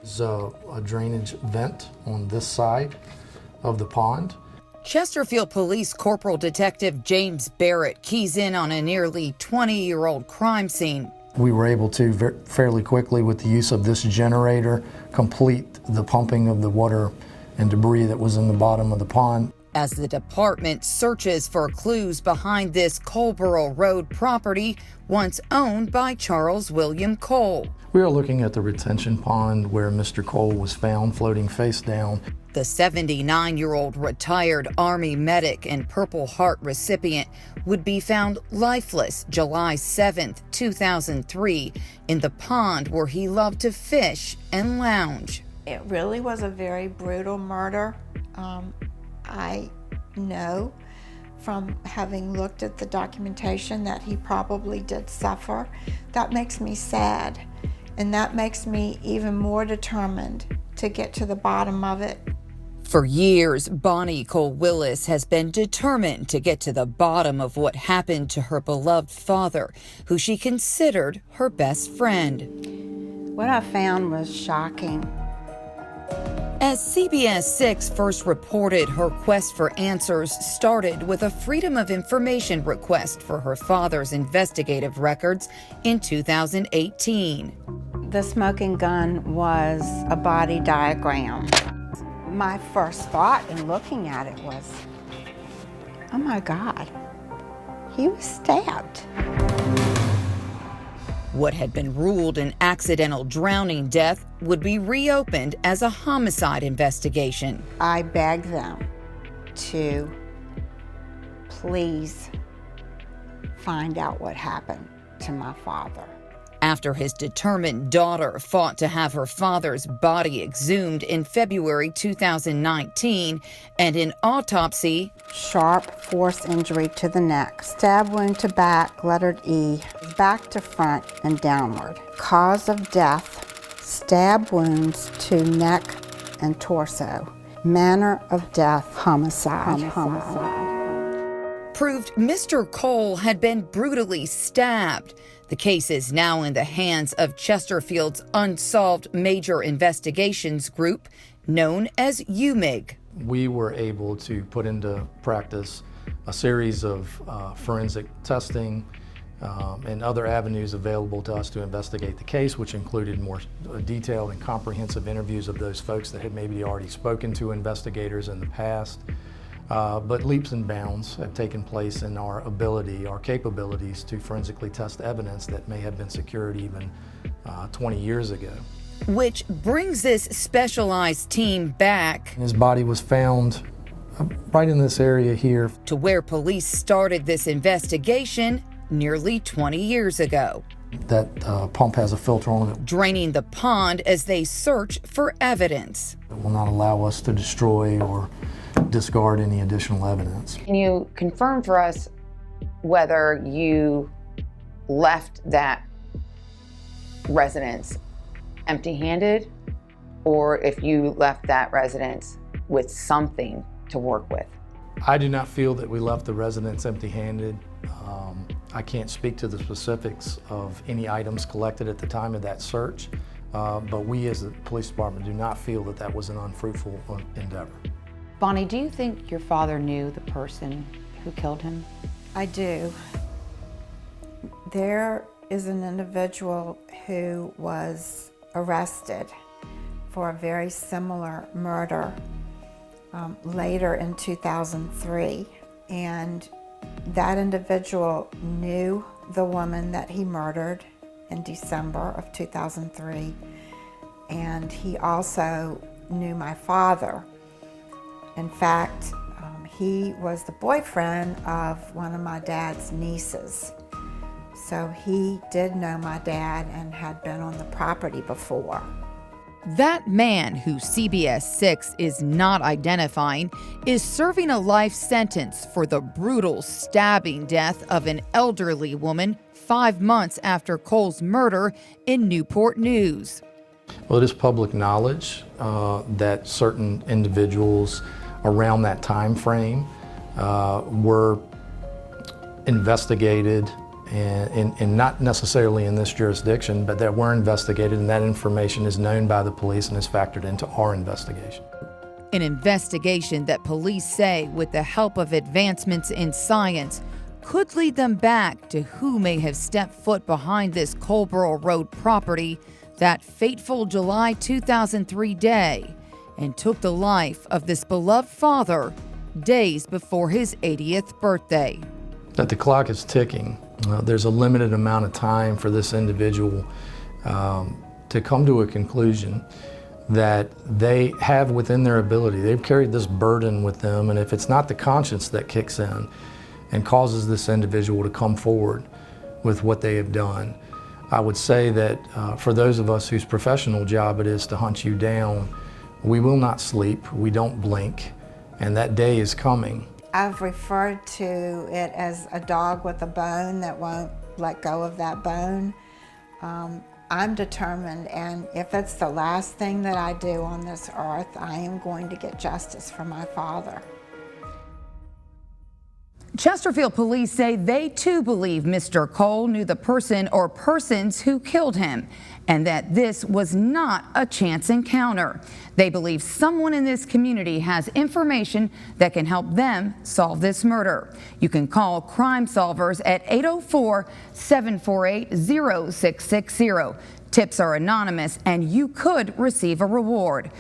There's a drainage vent on this side of the pond. Chesterfield Police Corporal Detective James Barrett keys in on a nearly 20-year-old crime scene. We were able to fairly quickly, with the use of this generator, complete the pumping of the water and debris that was in the bottom of the pond. As the department searches for clues behind this Coleborough Road property, once owned by Charles William Cole. We are looking at the retention pond where Mr. Cole was found floating face down. The 79-year-old retired Army medic and Purple Heart recipient would be found lifeless July 7th, 2003, in the pond where he loved to fish and lounge. It really was a very brutal murder. I know from having looked at the documentation that he probably did suffer. That makes me sad, and that makes me even more determined to get to the bottom of it. For years, Bonnie Cole Willis has been determined to get to the bottom of what happened to her beloved father, who she considered her best friend. What I found was shocking. As CBS 6 first reported, her quest for answers started with a Freedom of Information request for her father's investigative records in 2018. The smoking gun was a body diagram. My first thought in looking at it was, oh my God, he was stabbed. What had been ruled an accidental drowning death would be reopened as a homicide investigation. I begged them to please find out what happened to my father. After his determined daughter fought to have her father's body exhumed in February 2019, and an autopsy, sharp force injury to the neck, stab wound to back, lettered E, back to front and downward. Cause of death, stab wounds to neck and torso. Manner of death, homicide. proved Mr. Cole had been brutally stabbed. The case is now in the hands of Chesterfield's Unsolved Major Investigations Group, known as UMIG. We were able to put into practice a series of forensic testing and other avenues available to us to investigate the case, which included more detailed and comprehensive interviews of those folks that had maybe already spoken to investigators in the past. But leaps and bounds have taken place in our capabilities to forensically test evidence that may have been secured even 20 years ago. Which brings this specialized team back. His body was found right in this area here, To where police started this investigation nearly 20 years ago. That pump has a filter on it. Draining the pond as they search for evidence. It will not allow us to destroy or discard any additional evidence. Can you confirm for us whether you left that residence empty-handed, or if you left that residence with something to work with? I do not feel that we left the residence empty-handed. I can't speak to the specifics of any items collected at the time of that search, but we as the police department do not feel that that was an unfruitful endeavor. Bonnie, do you think your father knew the person who killed him? I do. There is an individual who was arrested for a very similar murder later in 2003, and that individual knew the woman that he murdered in December of 2003, and he also knew my father. In fact, he was the boyfriend of one of my dad's nieces. So he did know my dad and had been on the property before. That man, who CBS 6 is not identifying, is serving a life sentence for the brutal stabbing death of an elderly woman 5 months after Cole's murder in Newport News. Well, it is public knowledge that certain individuals around that time frame were investigated and not necessarily in this jurisdiction, but that were investigated, and that information is known by the police and is factored into our investigation. An investigation that police say, with the help of advancements in science, could lead them back to who may have stepped foot behind this Coleborough Road property that fateful July 2003 day and took the life of this beloved father days before his 80th birthday. That the clock is ticking. There's a limited amount of time for this individual to come to a conclusion that they have within their ability. They've carried this burden with them, and if it's not the conscience that kicks in and causes this individual to come forward with what they have done, I would say that for those of us whose professional job it is to hunt you down, we will not sleep, we don't blink, and that day is coming. I've referred to it as a dog with a bone that won't let go of that bone. I'm determined, and if it's the last thing that I do on this earth, I am going to get justice for my father. Chesterfield Police say they too believe Mr. Cole knew the person or persons who killed him, and that this was not a chance encounter. They believe someone in this community has information that can help them solve this murder. You can call Crime Solvers at 804-748-0660. Tips are anonymous, and you could receive a reward.